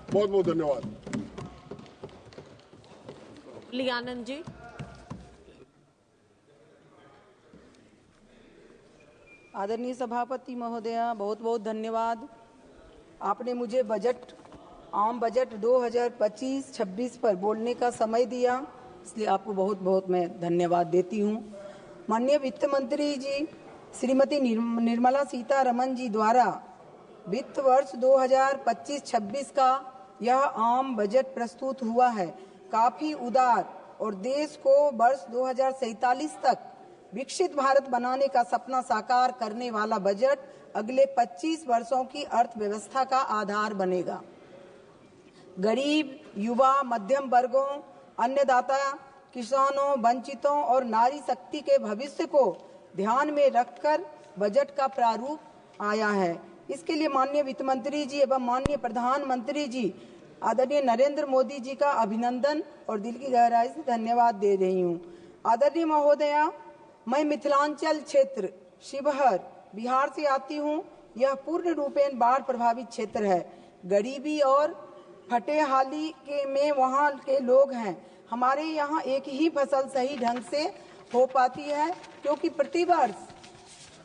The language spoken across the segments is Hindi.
बहुत बहुत धन्यवाद। लियानंद जी। आदरणीय सभापति महोदया, बहुत बहुत धन्यवाद। आपने मुझे आम बजट 2025-26 पर बोलने का समय दिया, इसलिए आपको बहुत बहुत मैं धन्यवाद देती हूँ। माननीय वित्त मंत्री जी श्रीमती निर्मला सीतारमण जी द्वारा वित्त वर्ष 2025-26 का यह आम बजट प्रस्तुत हुआ है। काफी उदार और देश को वर्ष 2047 तक विकसित भारत बनाने का सपना साकार करने वाला बजट अगले 25 वर्षों की अर्थव्यवस्था का आधार बनेगा। गरीब, युवा, मध्यम वर्गों, अन्नदाता, किसानों, वंचितों और नारी शक्ति के भविष्य को ध्यान में रखकर बजट का प्रारूप आया है। इसके लिए माननीय वित्त मंत्री जी एवं माननीय प्रधानमंत्री जी आदरणीय नरेंद्र मोदी जी का अभिनंदन और दिल की गहराई से धन्यवाद दे रही हूँ। आदरणीय महोदया, मैं मिथिलांचल क्षेत्र शिवहर बिहार से आती हूँ। यह पूर्ण रूपेण बाढ़ प्रभावित क्षेत्र है। गरीबी और फटेहाली में वहाँ के लोग हैं। हमारे यहाँ एक ही फसल सही ढंग से हो पाती है, क्योंकि प्रतिवर्ष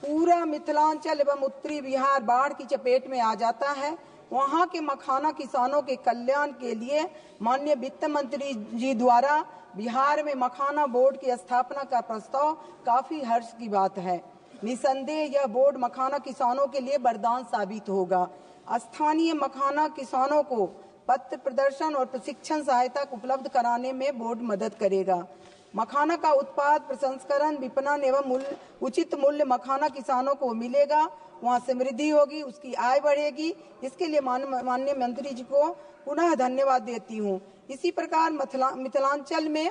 पूरा मिथिलांचल एवं उत्तरी बिहार बाढ़ की चपेट में आ जाता है। वहाँ के मखाना किसानों के कल्याण के लिए माननीय वित्त मंत्री जी द्वारा बिहार में मखाना बोर्ड की स्थापना का प्रस्ताव काफी हर्ष की बात है। निसंदेह यह बोर्ड मखाना किसानों के लिए वरदान साबित होगा। स्थानीय मखाना किसानों को पत्र प्रदर्शन और प्रशिक्षण सहायता उपलब्ध कराने में बोर्ड मदद करेगा। मखाना का उत्पाद प्रसंस्करण, विपणन एवं उचित मूल्य मखाना किसानों को मिलेगा, वहाँ समृद्धि होगी, उसकी आय बढ़ेगी। इसके लिए माननीय मंत्री जी को पुनः धन्यवाद देती हूँ। इसी प्रकार मिथिलांचल में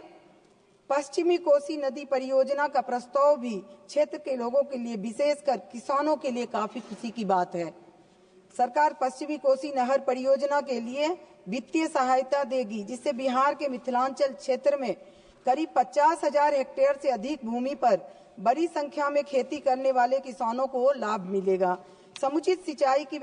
पश्चिमी कोसी नदी परियोजना का प्रस्ताव भी क्षेत्र के लोगों के लिए, विशेषकर किसानों के लिए काफी खुशी की बात है। सरकार पश्चिमी कोसी नहर परियोजना के लिए वित्तीय सहायता देगी, जिससे बिहार के मिथिलांचल क्षेत्र में करीब 50,000 हेक्टेयर से अधिक भूमि पर बड़ी संख्या में खेती करने वाले किसानों को लाभ मिलेगा। समुचित सिंचाई की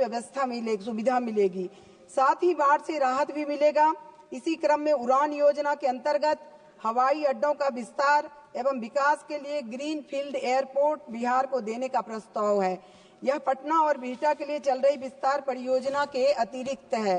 सुविधा मिलेगी, साथ ही बाढ़ से राहत भी मिलेगा। इसी क्रम में उड़ान योजना के अंतर्गत हवाई अड्डों का विस्तार एवं विकास के लिए ग्रीन फील्ड एयरपोर्ट बिहार को देने का प्रस्ताव है। यह पटना और बिहटा के लिए चल रही विस्तार परियोजना के अतिरिक्त है।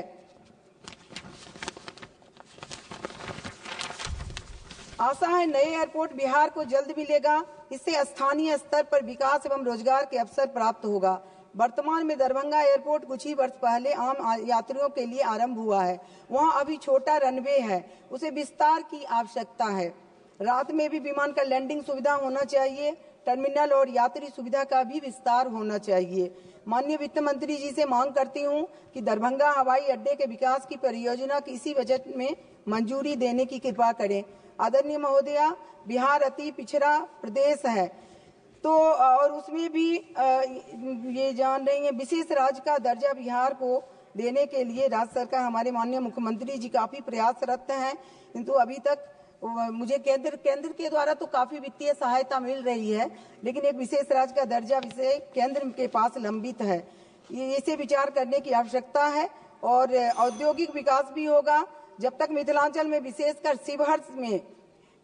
आशा है नए एयरपोर्ट बिहार को जल्द मिलेगा। इससे स्थानीय स्तर पर विकास एवं रोजगार के अवसर प्राप्त होगा। वर्तमान में दरभंगा एयरपोर्ट कुछ ही वर्ष पहले आम यात्रियों के लिए आरंभ हुआ है। वहां अभी छोटा रनवे है, उसे विस्तार की आवश्यकता है। रात में भी विमान का लैंडिंग सुविधा होना चाहिए। टर्मिनल और यात्री सुविधा का भी विस्तार होना चाहिए। माननीय वित्त मंत्री जी से मांग करती हूं कि दरभंगा हवाई अड्डे के विकास की परियोजना की इसी बजट में मंजूरी देने की कृपा करें। आदरणीय महोदया, बिहार अति पिछड़ा प्रदेश है, तो और उसमें भी ये जान रही है विशेष राज्य का दर्जा बिहार को देने के लिए राज्य सरकार, हमारे माननीय मुख्यमंत्री जी काफी प्रयासरत हैं, किंतु अभी तक मुझे केंद्र के द्वारा तो काफी वित्तीय सहायता मिल रही है, लेकिन एक विशेष राज्य का दर्जा विषय केंद्र के पास लंबित है। इसे विचार करने की आवश्यकता है और औद्योगिक विकास भी होगा। जब तक मिथिलांचल में विशेषकर शिवहर में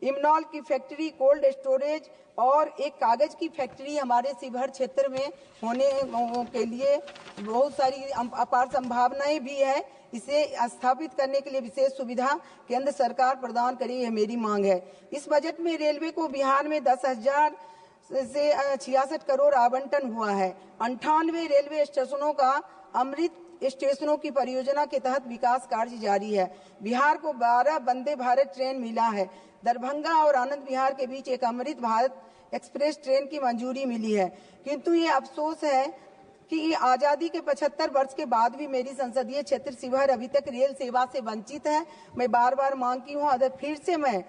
इमनॉल की फैक्ट्री, कोल्ड स्टोरेज और एक कागज की फैक्ट्री हमारे शिवहर क्षेत्र में होने के लिए बहुत सारी अपार संभावनाएं भी है। इसे स्थापित करने के लिए विशेष सुविधा केंद्र सरकार प्रदान करे, यह मेरी मांग है। इस बजट में रेलवे को बिहार में 10,000 से 66 करोड़ आवंटन हुआ है। 98 रेलवे स्टेशनों का अमृत स्टेशनों की परियोजना के तहत विकास कार्य जारी है। बिहार को 12 वंदे भारत ट्रेन मिला है। दरभंगा और आनंद विहार के बीच एक अमृत भारत एक्सप्रेस ट्रेन की मंजूरी मिली है, किंतु ये अफसोस है कि आजादी के 75 वर्ष के बाद भी मेरी संसदीय क्षेत्र शिवहर अभी तक रेल सेवा से वंचित है। मैं बार बार मांगती हूँ, फिर से मैं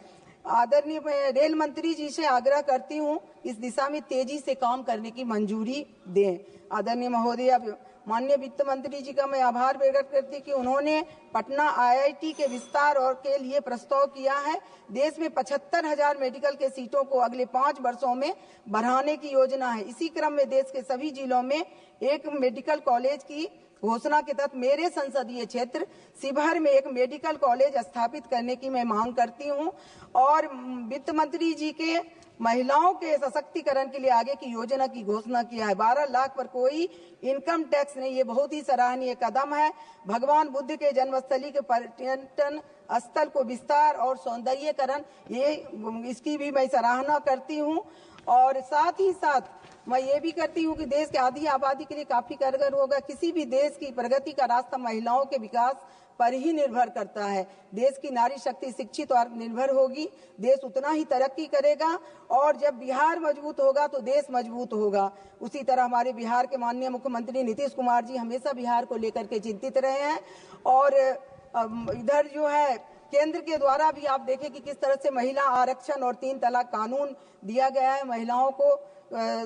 आदरणीय रेल मंत्री जी से आग्रह करती हूँ इस दिशा में तेजी से काम करने की मंजूरी दें। आदरणीय महोदय, माननीय वित्त मंत्री जी का मैं आभार प्रकट करती कि उन्होंने पटना IIT के विस्तार और के लिए प्रस्ताव किया है। देश में 75,000 मेडिकल के सीटों को अगले 5 वर्षों में बढ़ाने की योजना है। इसी क्रम में देश के सभी जिलों में एक मेडिकल कॉलेज की घोषणा के तहत मेरे संसदीय क्षेत्र शिवहर में एक मेडिकल कॉलेज स्थापित करने की मैं मांग करती हूं और वित्त मंत्री जी के महिलाओं के सशक्तिकरण के लिए आगे की योजना की घोषणा किया है। 12 लाख पर कोई इनकम टैक्स नहीं, ये बहुत ही सराहनीय कदम है। भगवान बुद्ध के जन्मस्थली के पर्यटन स्थल को विस्तार और सौंदर्यीकरण, ये इसकी भी मैं सराहना करती हूँ। और साथ ही साथ मैं ये भी करती हूँ कि देश के आधी आबादी के लिए काफी कारगर होगा। किसी भी देश की प्रगति का रास्ता महिलाओं के विकास पर ही निर्भर करता है। देश की नारी शक्ति शिक्षित और निर्भर होगी, देश उतना ही तरक्की करेगा। और जब बिहार मजबूत होगा तो देश मजबूत होगा। उसी तरह हमारे बिहार के माननीय मुख्यमंत्री नीतीश कुमार जी हमेशा बिहार को लेकर के चिंतित रहे हैं। और इधर जो है केंद्र के द्वारा भी आप देखें कि किस तरह से महिला आरक्षण और 3 तलाक कानून दिया गया है। महिलाओं को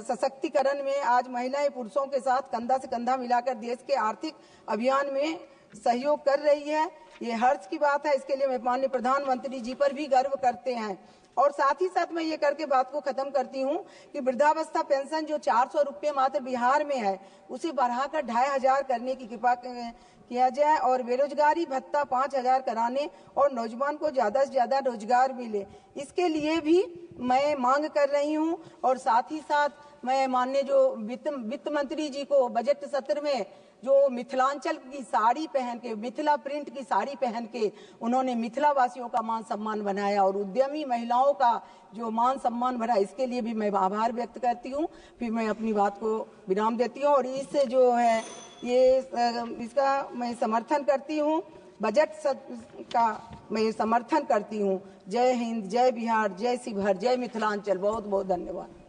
सशक्तिकरण में आज महिलाएं पुरुषों के साथ कंधा से कंधा मिलाकर देश के आर्थिक अभियान में सहयोग कर रही है। ये हर्ष की बात है। इसके लिए मैं माननीय प्रधानमंत्री जी पर भी गर्व करते हैं। और साथ ही साथ मैं ये करके बात को खत्म करती हूँ कि वृद्धावस्था पेंशन जो 400 रुपये मात्र बिहार में है, उसे बढ़ाकर 2500 करने की कृपा किया जाए और बेरोजगारी भत्ता 5000 कराने और नौजवान को ज्यादा से ज्यादा रोजगार मिले, इसके लिए भी मैं मांग कर रही हूँ। और साथ ही साथ मैं माननीय जो वित्त मंत्री जी को बजट सत्र में जो मिथिलांचल की साड़ी पहन के, मिथिला प्रिंट की साड़ी पहन के उन्होंने मिथिला वासियों का मान सम्मान बनाया और उद्यमी महिलाओं का जो मान सम्मान बढ़ा, इसके लिए भी मैं आभार व्यक्त करती हूँ। फिर मैं अपनी बात को विराम देती हूँ और इससे जो है ये इसका मैं समर्थन करती हूँ, बजट का मैं समर्थन करती हूँ। जय हिंद, जय बिहार, जय शिवहर, जय मिथिलांचल। बहुत बहुत धन्यवाद।